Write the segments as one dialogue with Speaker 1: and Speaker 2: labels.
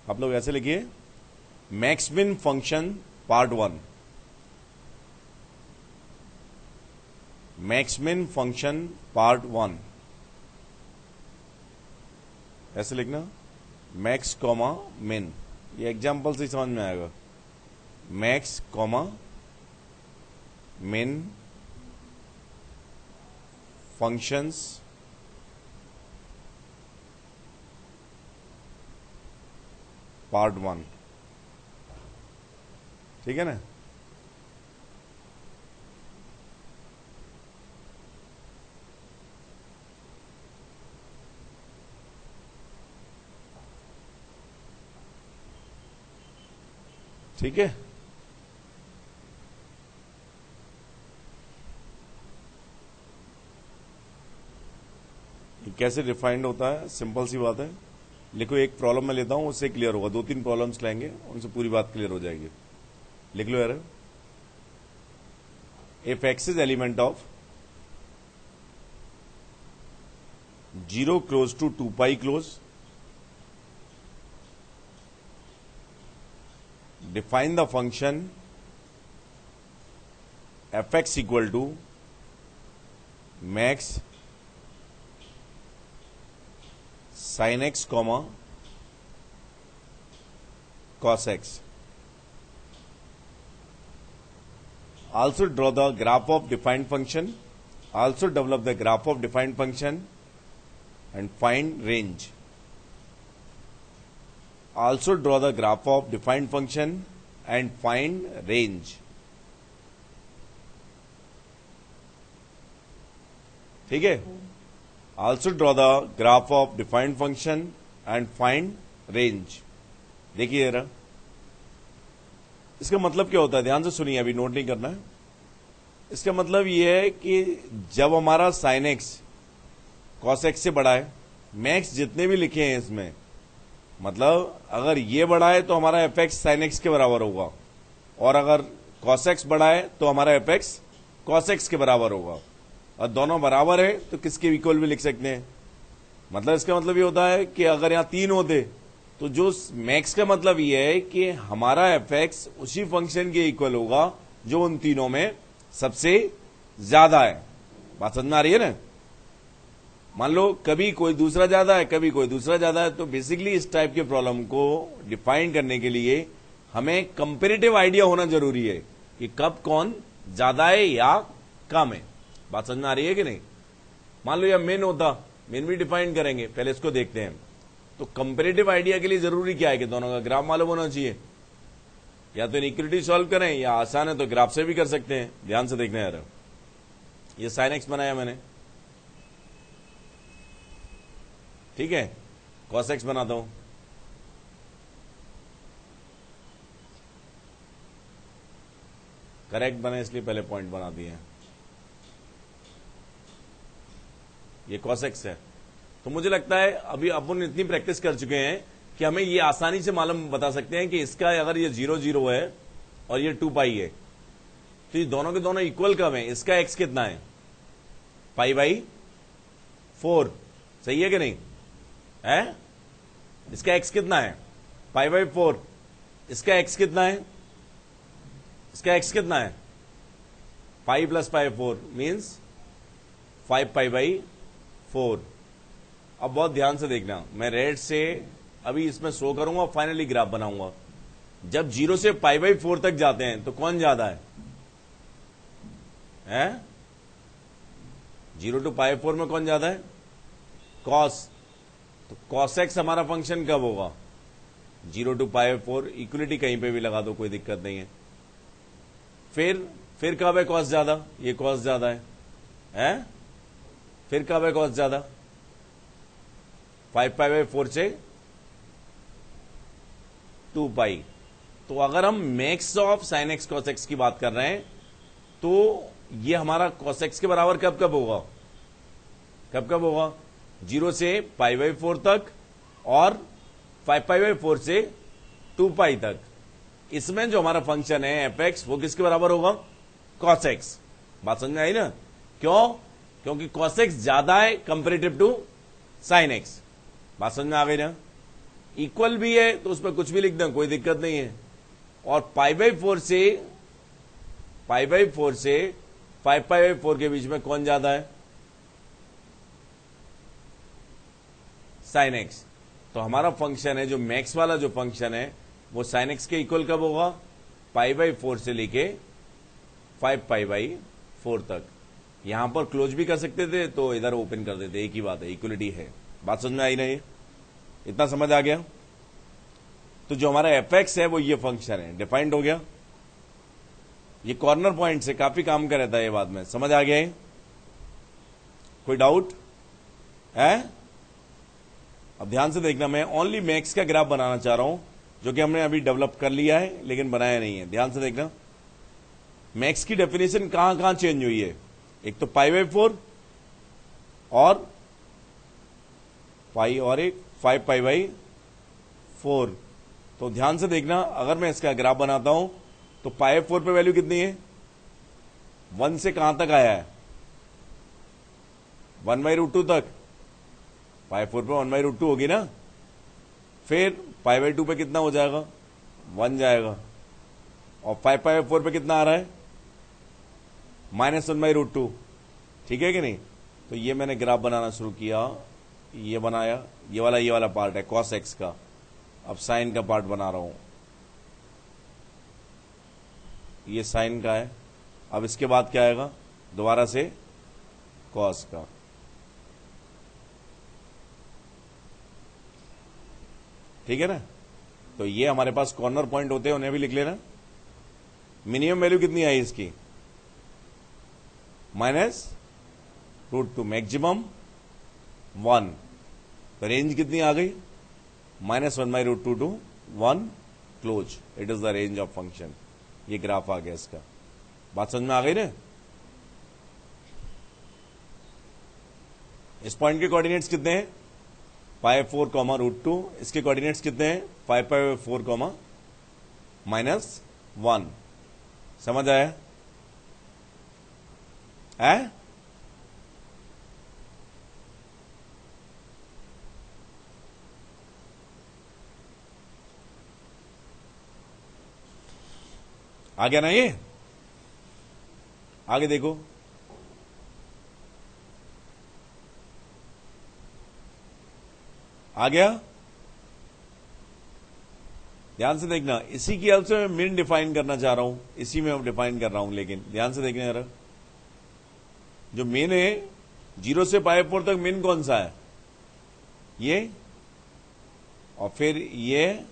Speaker 1: आप लोग ऐसे लिखिए, max min function part 1, max min function part 1, ऐसे लिखना, मैक्स कॉमा मिन, ये एग्जाम्पल से समझ में आएगा, मैक्स कॉमा मिन फंक्शंस पार्ट 1, ठीक है ना। ठीक है, ये कैसे डिफाइंड होता है, सिंपल सी बात है। लिखो, एक प्रॉब्लम मैं लेता हूं, उससे क्लियर होगा, 2-3 प्रॉब्लम्स लेंगे, उनसे पूरी बात क्लियर हो जाएगी। लिख लो यार, if x is element of 0 close to 2 pi close, define the function fx equal to max sin x comma cos x. Also draw the graph of defined function. Also develop the graph of defined function and find range. Also draw the graph of defined function and find range. ठीक है, also draw the graph of defined function and find range. देखिए जरा, इसका मतलब क्या होता है, ध्यान से सुनिए, अभी नोट नहीं करना है। इसका मतलब यह है कि जब हमारा sin x cos x से बड़ा है, मैक्स जितने भी लिखे हैं इसमें, मतलब अगर ये बड़ा है तो हमारा एफ एक्स साइन एक्स के बराबर होगा, और अगर कॉस एक्स बड़ा है तो हमारा एफ एक्स कॉस एक्स के बराबर होगा, और दोनों बराबर है तो किसके इक्वल भी लिख सकते हैं। मतलब इसका मतलब ये होता है कि अगर यहां 3 होते तो जो मैक्स का मतलब ये है कि हमारा एफ एक्स उसी फंक्शन के इक्वल होगा जो उन तीनों में सबसे ज्यादा है। बात समझ में आ रही है ना। मान लो कभी कोई दूसरा ज्यादा है, कभी कोई दूसरा ज्यादा है, तो बेसिकली इस टाइप के प्रॉब्लम को डिफाइन करने के लिए हमें कंपैरेटिव आइडिया होना जरूरी है कि कब कौन ज्यादा है या कम है। बात समझ में आ रही है कि नहीं। मान लो यह मेन होता, मेन भी डिफाइन करेंगे, पहले इसको देखते हैं। तो कंपैरेटिव आइडिया के लिए जरूरी क्या है कि दोनों का ग्राफ मालूम होना चाहिए। या तो इनइक्वालिटी सॉल्व करें, या आसान है तो ग्राफ से भी कर सकते हैं। ध्यान से देखना यार, ये साइन एक्स बनाया मैंने, ठीक है, कॉस एक्स बनाता हूं, करेक्ट बने इसलिए पहले पॉइंट बना दिए हैं। ये कॉस एक्स है। तो मुझे लगता है अभी अपन इतनी प्रैक्टिस कर चुके हैं कि हमें ये आसानी से मालूम बता सकते हैं कि इसका अगर ये 0-0 है और ये 2 पाई है, तो ये दोनों के दोनों इक्वल कब है। इसका एक्स कितना है, π/4, सही है कि नहीं है। इसका एक्स कितना है, π/4। इसका एक्स कितना है, इसका एक्स कितना है, पाई + π/4 मीन्स 5π/4। अब बहुत ध्यान से देखना, मैं रेड से अभी इसमें शो करूंगा, फाइनली ग्राफ बनाऊंगा। जब 0 से π/4 तक जाते हैं तो कौन ज्यादा है, 0 to π/4 में कौन ज्यादा है, कॉस। तो कॉस एक्स हमारा फंक्शन कब होगा, 0 to π/4। इक्वलिटी कहीं पे भी लगा दो, कोई दिक्कत नहीं है। फिर कब है कॉस ज्यादा, ये कॉस ज्यादा है, फिर कब है कॉस ज्यादा, 5π/4 से 2 पाई। तो अगर हम max of sine x cos x की बात कर रहे हैं तो ये हमारा कॉस एक्स के बराबर कब कब होगा, कब कब होगा, 0 से π/4 तक और 5π/4 से 2 पाई तक। इसमें जो हमारा फंक्शन है एफ एक्स, वो किसके बराबर होगा, कॉस एक्स। बात समझ में आई ना। क्यों, क्योंकि कॉस एक्स ज्यादा है कंपेरेटिव टू साइन एक्स। बात समझ में आ गई ना। इक्वल भी है तो उसमें कुछ भी लिख दें, कोई दिक्कत नहीं है। और π/4 से 5π/4 के बीच में कौन ज्यादा है? sin x। तो हमारा फंक्शन है जो मैक्स वाला जो फंक्शन है वो sin x के इक्वल कब होगा? π/4 से लेके 5π/4 तक। यहां पर क्लोज भी कर सकते थे तो इधर ओपन कर देते, एक ही बात है, इक्वलिटी है। बात समझ में आई नहीं? इतना समझ आ गया? तो जो हमारा fx है वो ये फंक्शन है, डिफाइंड हो गया। ये कॉर्नर पॉइंट से काफी काम का रहता है, ये बाद में समझ आ गया है? कोई डाउट है? अब ध्यान से देखना, मैं ओनली मैक्स का ग्राफ बनाना चाह रहा हूं, जो कि हमने अभी डेवलप कर लिया है लेकिन बनाया नहीं है। ध्यान से देखना, मैक्स की डेफिनेशन कहां कहां चेंज हुई है। एक तो π/4 और पाई और एक 5π/4। तो ध्यान से देखना, अगर मैं इसका ग्राफ बनाता हूं तो π/4 पे वैल्यू कितनी है? 1 से कहां तक आया है? 1/√2 तक। π/4 पे 1/√2 होगी ना। फिर π/2 पे कितना हो जाएगा? 1 जाएगा। और 5π/4 पे कितना आ रहा है? -1/√2। ठीक है कि नहीं? तो ये मैंने ग्राफ बनाना शुरू किया, ये बनाया, ये वाला पार्ट है cos x का। अब साइन का पार्ट बना रहा हूं, ये साइन का है। अब इसके बाद क्या आएगा? दोबारा से cos का। ठीक है ना? तो ये हमारे पास कॉर्नर पॉइंट होते हैं, उन्हें भी लिख लेना। मिनिमम वैल्यू कितनी आई इसकी? -√2। मैक्सिमम 1। तो रेंज कितनी आ गई? -1/√2 to 1 close. It is the range of function. ये ग्राफ आ गया इसका। बात समझ में आ गई ना? इस पॉइंट के कोऑर्डिनेट्स कितने हैं? π/4, √2। इसके कोऑर्डिनेट्स कितने हैं? 5π/4, -1। समझ आया? है? आ गया ना? ये आगे देखो, आ गया? ध्यान से देखना, इसी की हेल्प से मैं मिन डिफाइन करना चाह रहा हूं, इसी में अब डिफाइन कर रहा हूं। लेकिन ध्यान से देखना जरा, जो मिन है 0 से π/4 तक मिन कौन सा है? ये। और फिर ये,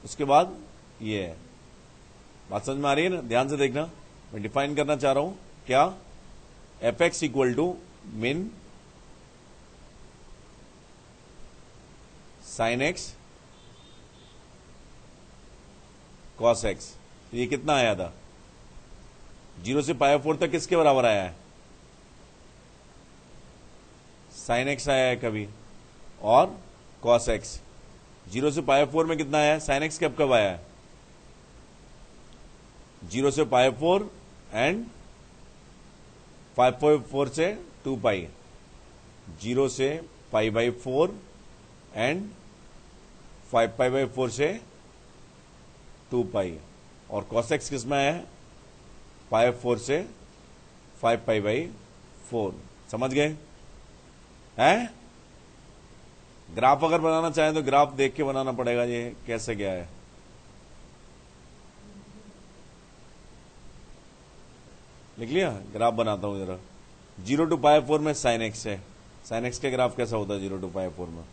Speaker 1: उसके बाद ये है। बात समझ में आ रही है ना? ध्यान से देखना, मैं डिफाइन करना चाह रहा हूं क्या? fx इक्वल टू मिन sin x cos x। तो ये कितना आया था? 0 से π/4 तक किसके बराबर आया है? sin x आया है कभी, और cos x। 0 से π/4 में कितना आया है? sin x कब आया है? 0 से π/4 एंड 5/4 से 2π। 0 से π/4 एंड 5π/4 से 2π। और cos x किस में आया है? π/4 से 5π/4। समझ गए? हैं? ग्राफ अगर बनाना चाहें तो ग्राफ देख के बनाना पड़ेगा, ये कैसे क्या है। लिख लिया? ग्राफ बनाता हूं जरा। 0 to π/4 में sin x है। sin x का ग्राफ कैसा होता है 0 to π/4 में?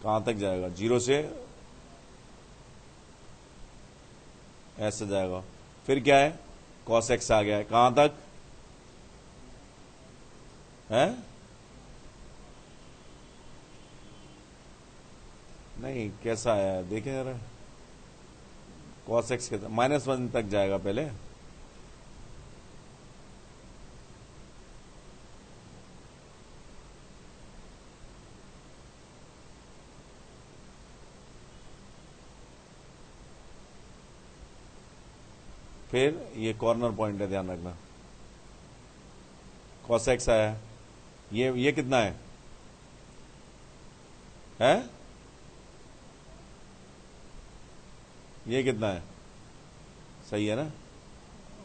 Speaker 1: कहां तक जाएगा? 0 से ऐसे जाएगा। फिर क्या है? cos x आ गया है। कहां तक है? नहीं, कैसा आया है देखें जरा। cos x कैसा? -1 तक जाएगा पहले। फिर ये कॉर्नर पॉइंट है, ध्यान रखना। cos x आया है, ये कितना है? हैं? ये कितना है? सही है ना?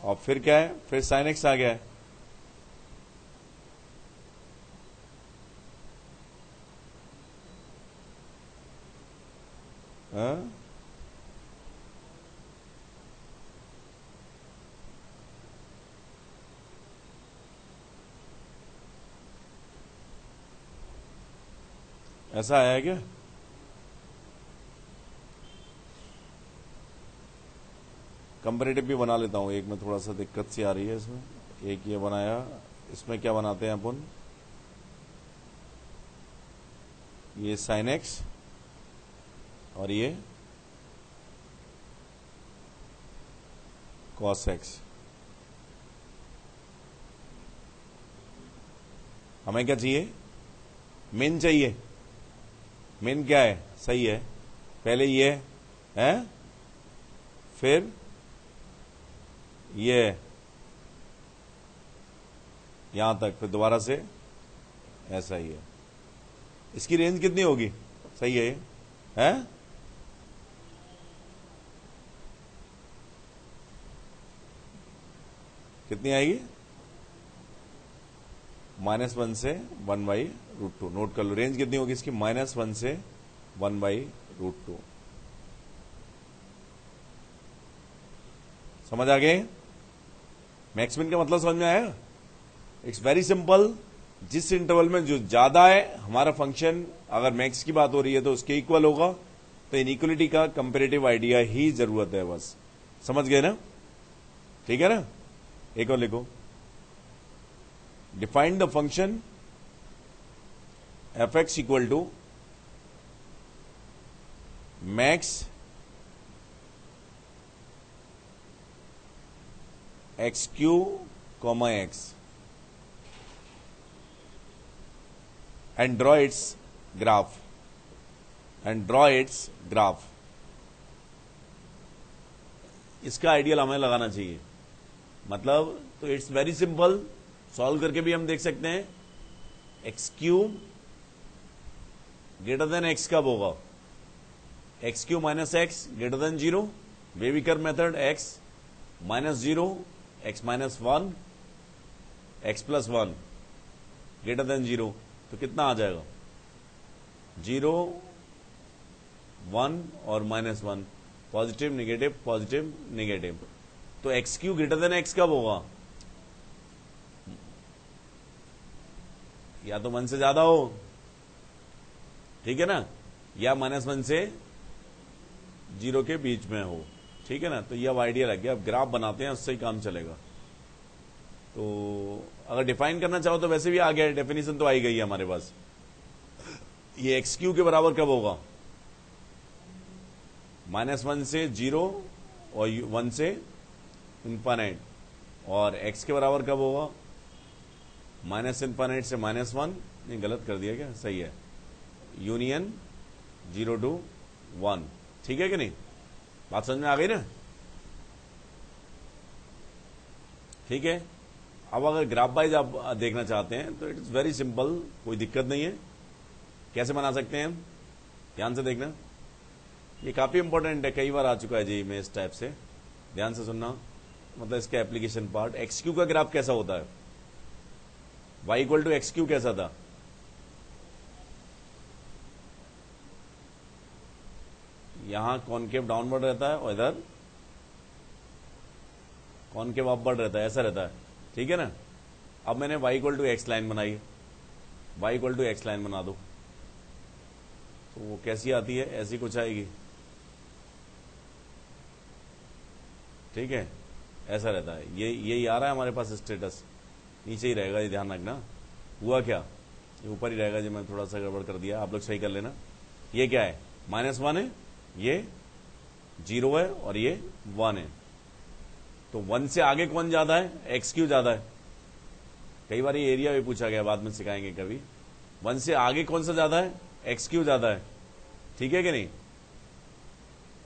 Speaker 1: और फिर क्या है? फिर साइन एक्स आ गया है। हाँ? ऐसा आया है क्या? कंपैरेटिव भी बना लेता हूं, एक में थोड़ा सा दिक्कत सी आ रही है इसमें। एक ये बनाया, इसमें क्या बनाते हैं अपन? ये साइन एक्स और ये कॉस एक्स। हमें क्या चाहिए? मेन चाहिए। मेन क्या है? सही है, पहले ये है, फिर ये यहां तक, फिर दोबारा से ऐसा ही है। इसकी रेंज कितनी होगी? सही है ये, है? कितनी आएगी? -1 से 1/√2। नोट कर लो, रेंज कितनी होगी इसकी? -1 से 1/√2। समझ आ गए? मैक्स मिन का मतलब समझ में आया? It's very simple. जिस इंटरवल में जो ज्यादा है हमारा फंक्शन, अगर मैक्स की बात हो रही है तो उसके इक्वल होगा। तो इनइक्वलिटी का कंपैरेटिव आइडिया ही जरूरत है, बस। समझ गए ना? ठीक है ना? एक और लिखो। Define the function f(x) equal to max x3, x and draw its graph. इसका आइडियल हमें लगाना चाहिए। मतलब तो इट्स वेरी सिंपल, सॉल्व करके भी हम देख सकते हैं। x3 ग्रेटर देन x कब होगा? x3 minus X greater than 0। Wavy curve method, x -0, x -1, x +1 greater than 0। तो कितना आ जाएगा? 0, 1 और -1, पॉजिटिव निगेटिव पॉजिटिव निगेटिव। तो x3 ग्रेटर देन x कब होगा? या तो 1 से ज्यादा हो, ठीक है ना, या -1 से 0 के बीच में हो, ठीक है ना। तो ये अब आइडिया लग गया। अब ग्राफ बनाते हैं, उससे ही काम चलेगा। तो अगर डिफाइन करना चाहो तो वैसे भी आ गया, डेफिनेशन तो आई गई है हमारे पास। ये x3 के बराबर कब होगा? -1 से 0 और 1 से इनफाइनाइट। और x के बराबर कब होगा? -∞ से -1। नहीं, गलत कर दिया क्या? सही है, यूनियन 0 to 1। ठीक है कि नहीं? बात समझ में आ गई ना? ठीक है। अब अगर ग्राफ वाइज आप देखना चाहते हैं तो इट इज वेरी सिंपल, कोई दिक्कत नहीं है। कैसे बना सकते हैं हम? ध्यान से देखना, ये काफी इंपॉर्टेंट है, कई बार आ चुका है जी में इस टाइप से। ध्यान से सुनना, मतलब इसका एप्लीकेशन पार्ट। x3 का ग्राफ कैसा होता है? y इक्वल टू x3 कैसा था? यहां कॉनकेव डाउनवर्ड रहता है और इधर कॉनकेव अपवर्ड रहता है, ऐसा रहता है, ठीक है ना। अब मैंने y equal to x line बनाई, y equal to x line बना दो, तो वो कैसी आती है? ऐसी कुछ आएगी, ठीक है, ऐसा रहता है। यही आ रहा है हमारे पास स्टेटस, नीचे ही रहेगा, ये ध्यान रखना। हुआ क्या? ये ऊपर ही रहेगा जी, मैं थोड़ा सा गड़बड़ कर दिया, आप लोग सही कर लेना। ये क्या है? -1 है, ये 0 है और ये 1 है। तो 1 से आगे कौन ज्यादा है? x3 ज्यादा है। कई बार ये एरिया भी पूछा गया, बाद में सिखाएंगे कभी। 1 से आगे कौन सा ज्यादा है? x3 ज्यादा है, ठीक है कि नहीं।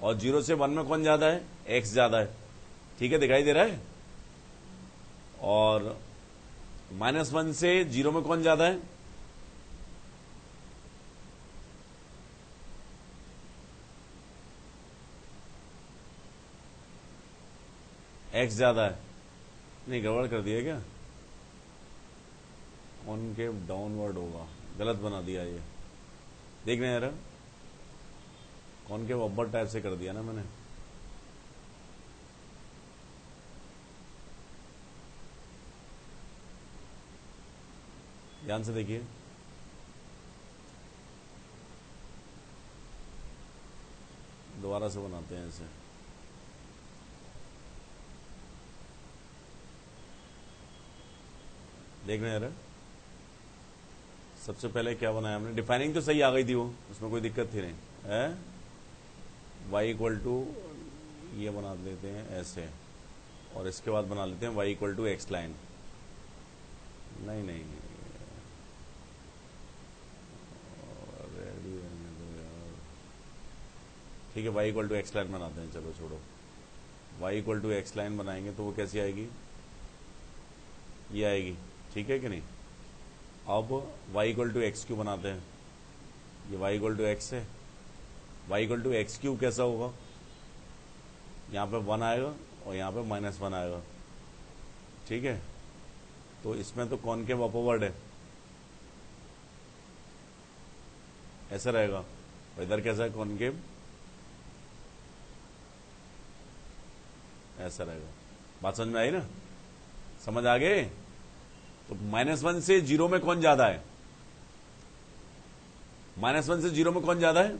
Speaker 1: और 0 से 1 में कौन ज्यादा है? x ज्यादा है, ठीक है, दिखाई दे रहा है। और -1 से 0 में कौन ज्यादा है? x ज्यादा है। नहीं, गड़बड़ कर दिया क्या? कॉनकेव डाउनवर्ड होगा, गलत बना दिया ये। देख रहे हैं यार, कॉनकेव अपवर्ड टाइप से कर दिया ना मैंने। ध्यान से देखिए, दोबारा से बनाते हैं इसे। देख रहे हैं यार, सबसे पहले क्या बनाया हमने? डिफाइनिंग तो सही आ गई थी, वो उसमें कोई दिक्कत थी नहीं है। y इक्वल टू ये बना लेते हैं ऐसे, और इसके बाद बना लेते हैं y equal to x line. नहीं नहीं, रेडी रहने दो यार। ठीक है, y equal to x line बनाते हैं। चलो छोड़ो, y equal to x line बनाएंगे तो वो कैसी आएगी? ये आएगी, ठीक है कि नहीं? अब y equal to x cube बनाते हैं। ये y इक्वल टू एक्स है, y equal to x cube कैसा होगा? यहाँ पे 1 आएगा और यहाँ पे -1 आएगा, ठीक है? तो इसमें तो कॉनकेव अपवर्ड है, ऐसा रहेगा। और इधर कैसा है कॉनकेव? ऐसा रहेगा। बात समझ में आई ना? समझ आ गए? तो -1 से 0 में कौन ज्यादा है? -1 से 0 में कौन ज्यादा है?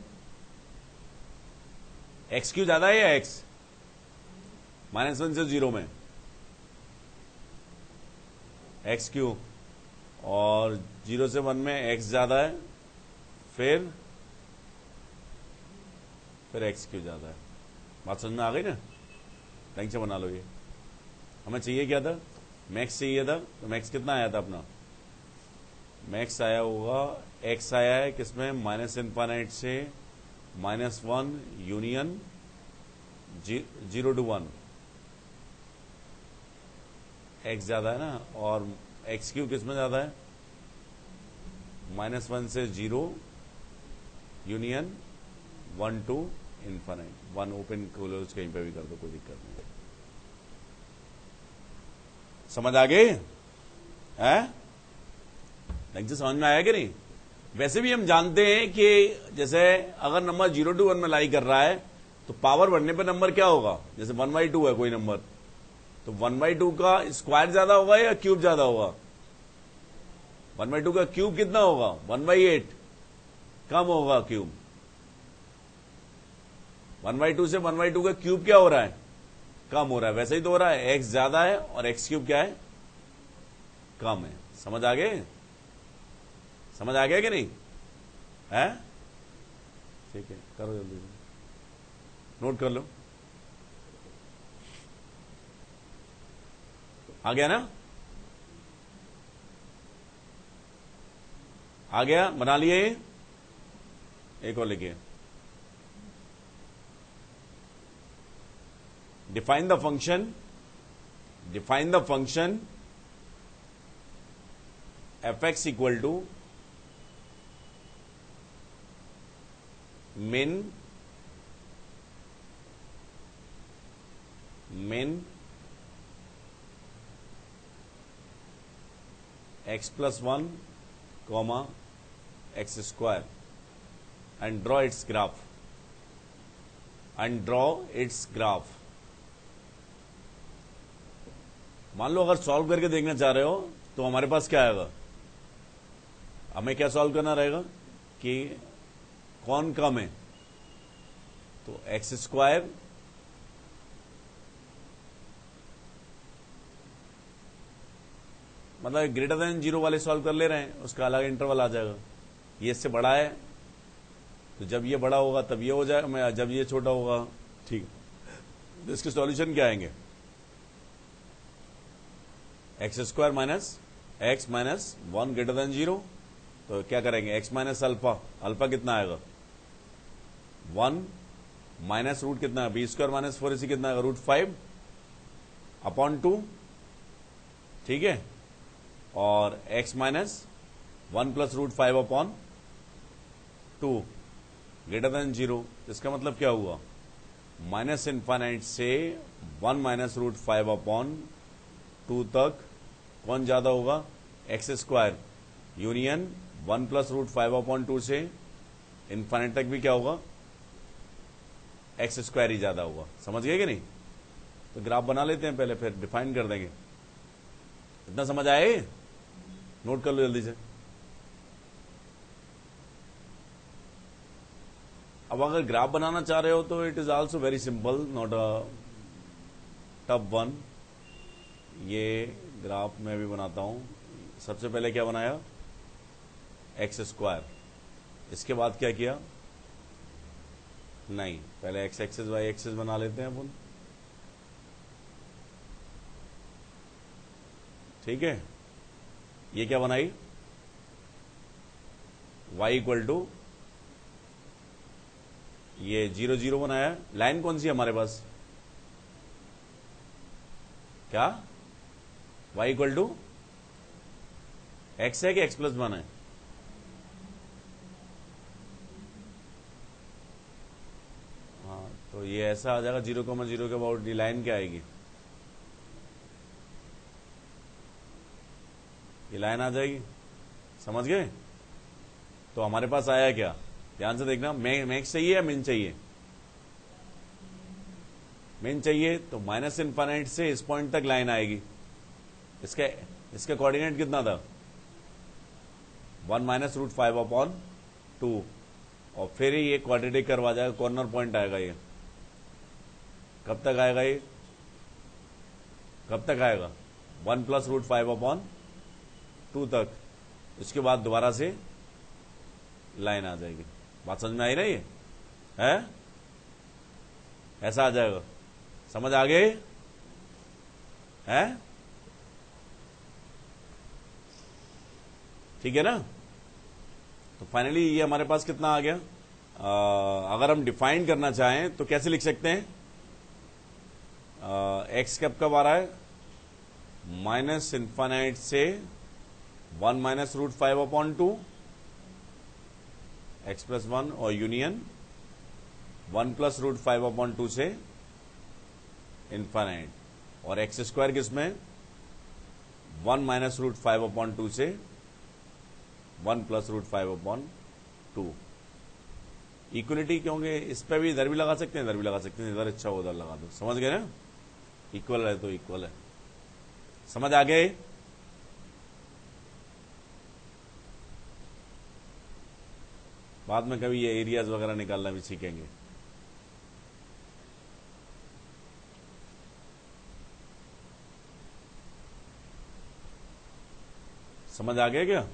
Speaker 1: एक्स क्यू ज्यादा है या एक्स? -1 से 0 में एक्स क्यू, और 0 से 1 में एक्स ज्यादा है, फिर एक्स क्यू ज्यादा है। बात समझ में आ गई ना? ढंग से बना लो। ये हमें चाहिए क्या था? मैक्स चाहिए था। तो मैक्स कितना आया था अपना? मैक्स आया होगा, एक्स आया है किसमें? -∞ से -1 यूनियन 0 to 1। एक्स ज्यादा है ना, और एक्स क्यू किसमें ज्यादा है? -1 से 0 यूनियन 1 to ∞। 1 ओपन क्लोज कहीं पे भी कर दो, कोई दिक्कत नहीं। समझ आ गए? ढंग से समझ में आया कि नहीं? वैसे भी हम जानते हैं कि जैसे अगर नंबर 0 to 1 में लाई कर रहा है तो पावर बढ़ने पर नंबर क्या होगा? जैसे 1/2 है कोई नंबर, तो 1/2 का स्क्वायर ज्यादा होगा या क्यूब ज्यादा होगा? 1/2 का क्यूब कितना होगा? 1/8 कम होगा क्यूब। 1/2 से 1/2 का क्यूब क्या हो रहा है? कम हो रहा है। वैसे ही तो हो रहा है, एक्स ज्यादा है और एक्स क्यूब क्या है? कम है। समझ आ गए? समझ आ गया कि नहीं है? ठीक है, करो जल्दी से, नोट कर लो। आ गया ना? आ गया? बना लिए? एक और लिखिए। define the function fx equal to min x plus 1 comma x square and draw its graph। मान लो अगर सॉल्व करके देखना चाह रहे हो तो हमारे पास क्या आएगा? हमें क्या सॉल्व करना रहेगा कि कौन कम है? तो एक्स स्क्वायर मतलब ग्रेटर देन 0 वाले सॉल्व कर ले रहे हैं, उसका अलग इंटरवल आ जाएगा। ये इससे बड़ा है तो जब ये बड़ा होगा तब ये हो जाएगा, जब ये छोटा होगा, ठीक। तो इसके सॉल्यूशन क्या आएंगे? X square minus x minus 1 greater than 0। तो क्या करेंगे? एक्स माइनस अल्फा, अल्फा कितना आएगा? 1 माइनस रूट कितना है? बी स्क्वायर माइनस 4ac कितना आएगा? √5 अपॉन 2, ठीक है। और x माइनस 1+√5/2 ग्रेटर देन 0। इसका मतलब क्या हुआ, माइनस इन्फाइनाइट से 1-√5/2 तक कौन ज्यादा होगा, x² यूनियन 1+√5/2 से इन्फाइनाइट तक भी क्या होगा, x² ही ज्यादा होगा। समझ गए कि नहीं? तो ग्राफ बना लेते हैं पहले, फिर डिफाइन कर देंगे। इतना समझ आए? नोट कर लो जल्दी से। अब अगर ग्राफ बनाना चाह रहे हो तो it is also very simple, not a tough one. ये ग्राफ मैं भी बनाता हूं। सबसे पहले क्या बनाया, x²। इसके बाद क्या किया, नहीं पहले x एक्सिस y एक्सिस बना लेते हैं अपन। ठीक है, ये क्या बनाई, y = ये 0 0 बनाया। लाइन कौन सी है हमारे पास, क्या, y = x है कि x+1 है, हाँ तो ये ऐसा आ जाएगा 0,0 के अबाउट। ये लाइन क्या आएगी, ये लाइन आ जाएगी। समझ गए? तो हमारे पास आया क्या, ध्यान से देखना, मैक्स चाहिए या मिन चाहिए, मिन चाहिए। तो माइनस इन्फाइनाइट से इस पॉइंट तक लाइन आएगी। इसका कोऑर्डिनेट कितना था, 1-√5/2, और फिर ये क्वाड्रेटिक कर्व आ जाएगा, कॉर्नर पॉइंट आएगा। ये कब तक आएगा, ये कब तक आएगा, 1+√5/2 तक। इसके बाद दोबारा से लाइन आ जाएगी। बात समझ में आई ना, ये है ऐसा आ जाएगा। समझ आ गए है? ठीक है ना? तो फाइनली ये हमारे पास कितना आ गया। अगर हम डिफाइन करना चाहें तो कैसे लिख सकते हैं, एक्स कब आ रहा है, माइनस इन्फाइनाइट से 1-√5/2 x+1 और यूनियन 1+√5/2 से इन्फाइनाइट, और x² किसमें 1-√5/2 से 1+√5/2। इक्वलिटी क्योंकि इस पे भी इधर भी लगा सकते हैं, इधर भी लगा सकते हैं, इधर अच्छा हो उधर लगा दो। समझ गए ना, इक्वल है तो इक्वल है। समझ आ गए? बाद में कभी ये एरियाज वगैरह निकालना भी सीखेंगे। समझ आ गया क्या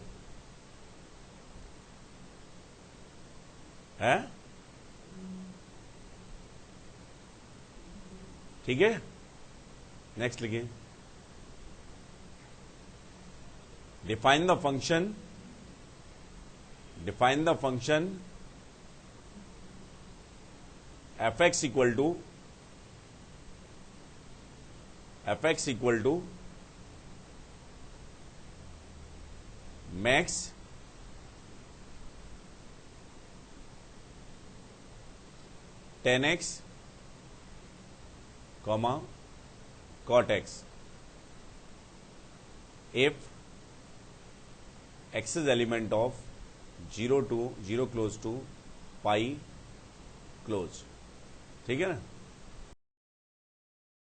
Speaker 1: है? ठीक है, नेक्स्ट लिखिए, define the function fx equal to max tan x, cot x if x is element of 0 close to pi close। ठीक है ना?